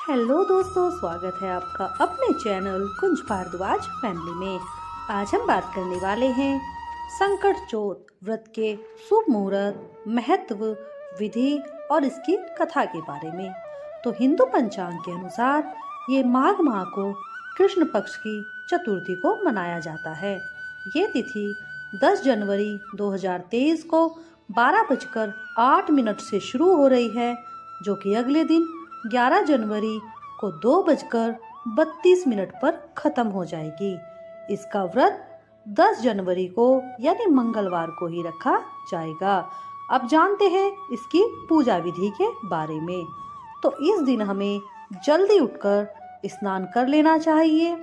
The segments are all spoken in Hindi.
हेलो दोस्तों, स्वागत है आपका अपने चैनल कुंज भारद्वाज फैमिली में। आज हम बात करने वाले हैं संकट चौथ व्रत के शुभ मुहूर्त, महत्व, विधि और इसकी कथा के बारे में। तो हिंदू पंचांग के अनुसार ये माघ माह को कृष्ण पक्ष की चतुर्थी को मनाया जाता है। ये तिथि 10 जनवरी 2023 को 12:08 से शुरू हो रही है, जो कि अगले दिन 11 जनवरी को 2:32 पर खत्म हो जाएगी। इसका व्रत 10 जनवरी को यानी मंगलवार को ही रखा जाएगा। अब जानते हैं इसकी पूजा विधि के बारे में। तो इस दिन हमें जल्दी उठकर स्नान कर लेना चाहिए।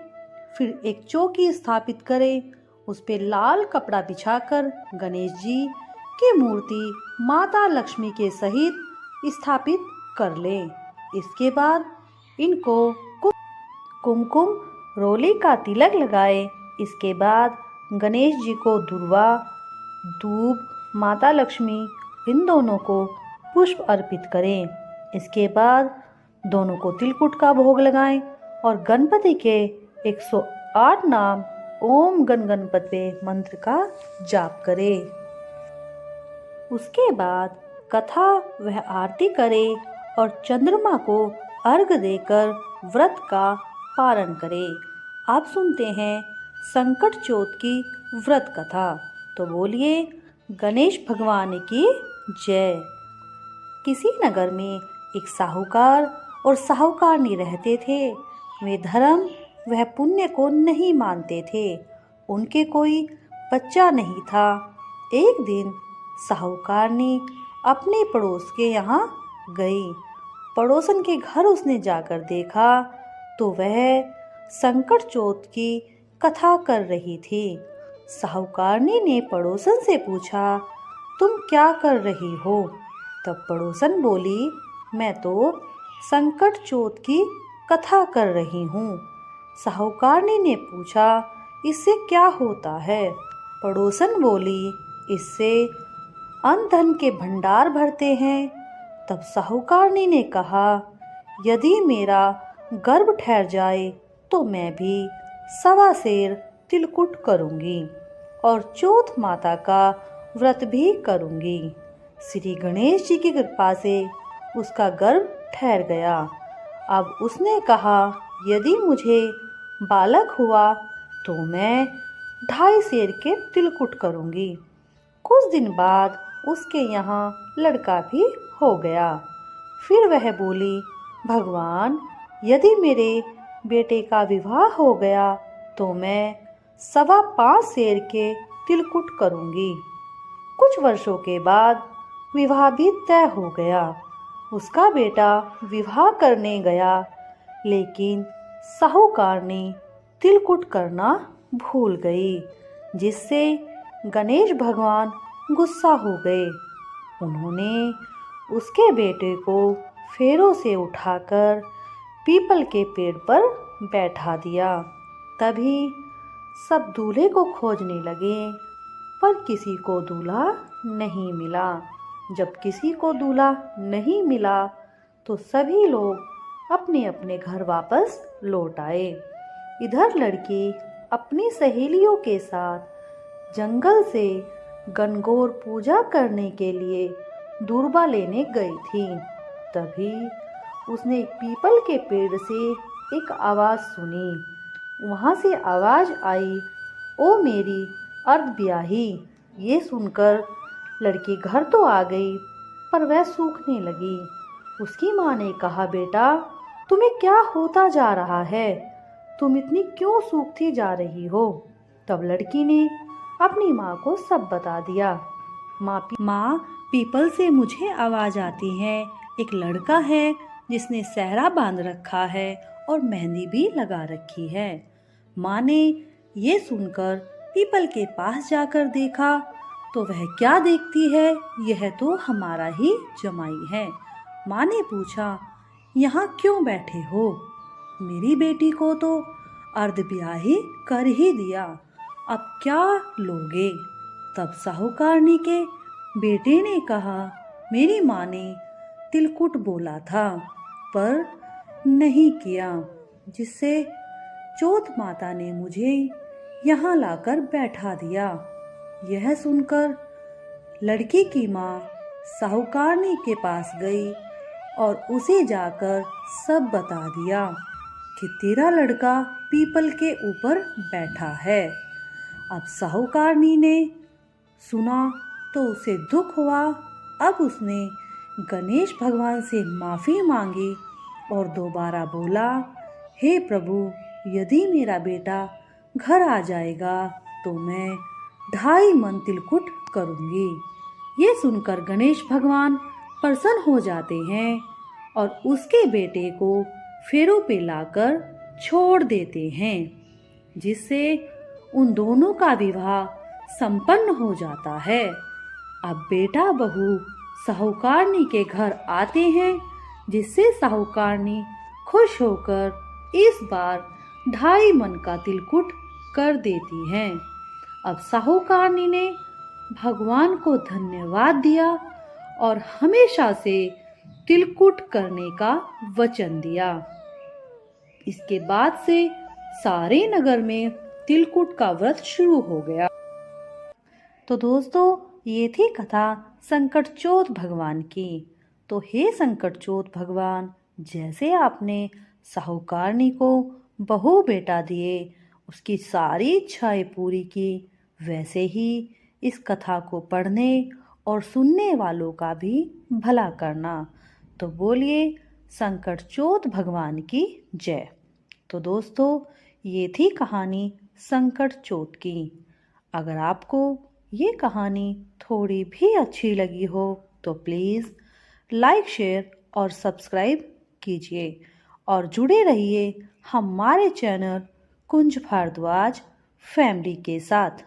फिर एक चौकी स्थापित करें, उस पे लाल कपड़ा बिछाकर गणेश जी की मूर्ति माता लक्ष्मी के सहित स्थापित कर लें। इसके बाद इनको कुमकुम रोली का तिलक लगाएं। इसके बाद गणेश जी को दुर्वा, दूब, माता लक्ष्मी इन दोनों को पुष्प अर्पित करें। इसके बाद दोनों को तिलकुट का भोग लगाएं और गणपति के 108 नाम ओम गण गणपते मंत्र का जाप करें। उसके बाद कथा वह आरती करें और चंद्रमा को अर्घ देकर व्रत का पारण करें। आप सुनते हैं संकट चौथ की व्रत कथा। तो बोलिए गणेश भगवान की जय। किसी नगर में एक साहूकार और साहूकारनी रहते थे। वे धर्म वह पुण्य को नहीं मानते थे। उनके कोई बच्चा नहीं था। एक दिन साहूकारनी अपने पड़ोस के यहाँ गई। पड़ोसन के घर उसने जाकर देखा तो वह संकट चौथ की कथा कर रही थी। साहूकारनी ने पड़ोसन से पूछा, तुम क्या कर रही हो? तब पड़ोसन बोली, मैं तो संकट चौथ की कथा कर रही हूँ। साहूकारनी ने पूछा, इससे क्या होता है? पड़ोसन बोली, इससे अन्न धन के भंडार भरते हैं। तब साहूकारनी ने कहा, यदि मेरा गर्भ ठहर जाए तो मैं भी 1.25 सेर तिलकुट करूंगी और चौथ माता का व्रत भी करूंगी। श्री गणेश जी की कृपा से उसका गर्भ ठहर गया। अब उसने कहा, यदि मुझे बालक हुआ तो मैं 2.5 सेर के तिलकुट करूंगी। कुछ दिन बाद उसके यहाँ लड़का भी हो गया। फिर वह बोली, भगवान, यदि मेरे बेटे का विवाह हो गया तो मैं 5.25 सेर के तिलकुट करूंगी। कुछ वर्षों के बाद विवाह भी तय हो गया। उसका बेटा विवाह करने गया, लेकिन साहूकारनी तिलकुट करना भूल गई, जिससे गणेश भगवान गुस्सा हो गए। उन्होंने उसके बेटे को फेरों से उठाकर पीपल के पेड़ पर बैठा दिया। तभी सब दूल्हे को खोजने लगे, पर किसी को दूल्हा नहीं मिला। जब किसी को दूल्हा नहीं मिला तो सभी लोग अपने अपने घर वापस लौट आए। इधर लड़की अपनी सहेलियों के साथ जंगल से गणगौर पूजा करने के लिए दूर्बा लेने गई थी। तभी उसने एक पीपल के पेड़ से एक आवाज़ सुनी। वहाँ से आवाज़ आई, ओ मेरी अर्धब्याही। ये सुनकर लड़की घर तो आ गई, पर वह सूखने लगी। उसकी माँ ने कहा, बेटा तुम्हें क्या होता जा रहा है? तुम इतनी क्यों सूखती जा रही हो? तब लड़की ने अपनी माँ को सब बता दिया। माँ, पीपल से मुझे आवाज़ आती है, एक लड़का है जिसने सहरा बांध रखा है और मेहंदी भी लगा रखी है। माँ ने ये सुनकर पीपल के पास जाकर देखा तो वह क्या देखती है, यह तो हमारा ही जमाई है। माँ ने पूछा, यहाँ क्यों बैठे हो? मेरी बेटी को तो अर्धब्याही कर ही दिया, अब क्या लोगे? तब साहूकारनी के बेटे ने कहा, मेरी माँ ने तिलकुट बोला था, पर नहीं किया, जिससे चौथ माता ने मुझे यहाँ लाकर बैठा दिया। यह सुनकर लड़की की माँ साहूकारनी के पास गई और उसे जाकर सब बता दिया कि तेरा लड़का पीपल के ऊपर बैठा है। अब साहूकारनी ने सुना तो उसे दुख हुआ। अब उसने गणेश भगवान से माफ़ी मांगी और दोबारा बोला, हे प्रभु, यदि मेरा बेटा घर आ जाएगा तो मैं 2.5 मन तिलकुट करूँगी। ये सुनकर गणेश भगवान प्रसन्न हो जाते हैं और उसके बेटे को फेरों पे लाकर छोड़ देते हैं, जिससे उन दोनों का विवाह संपन्न हो जाता है। अब बेटा बहू साहूकारनी के घर आते हैं, जिससे साहूकारनी खुश होकर इस बार 2.5 मन का तिलकुट कर देती हैं। अब साहूकारनी ने भगवान को धन्यवाद दिया और हमेशा से तिलकुट करने का वचन दिया। इसके बाद से सारे नगर में तिलकुट का व्रत शुरू हो गया। तो दोस्तों, ये थी कथा संकट चौथ भगवान की। तो हे संकट चौथ भगवान, जैसे आपने साहूकारनी को बहू बेटा दिए, उसकी सारी इच्छाएं पूरी की, वैसे ही इस कथा को पढ़ने और सुनने वालों का भी भला करना। तो बोलिए संकट चौथ भगवान की जय। तो दोस्तों, ये थी कहानी संकट चौथ की। अगर आपको ये कहानी थोड़ी भी अच्छी लगी हो तो प्लीज़ लाइक, शेयर और सब्सक्राइब कीजिए और जुड़े रहिए हमारे चैनल कुंज भारद्वाज फैमिली के साथ।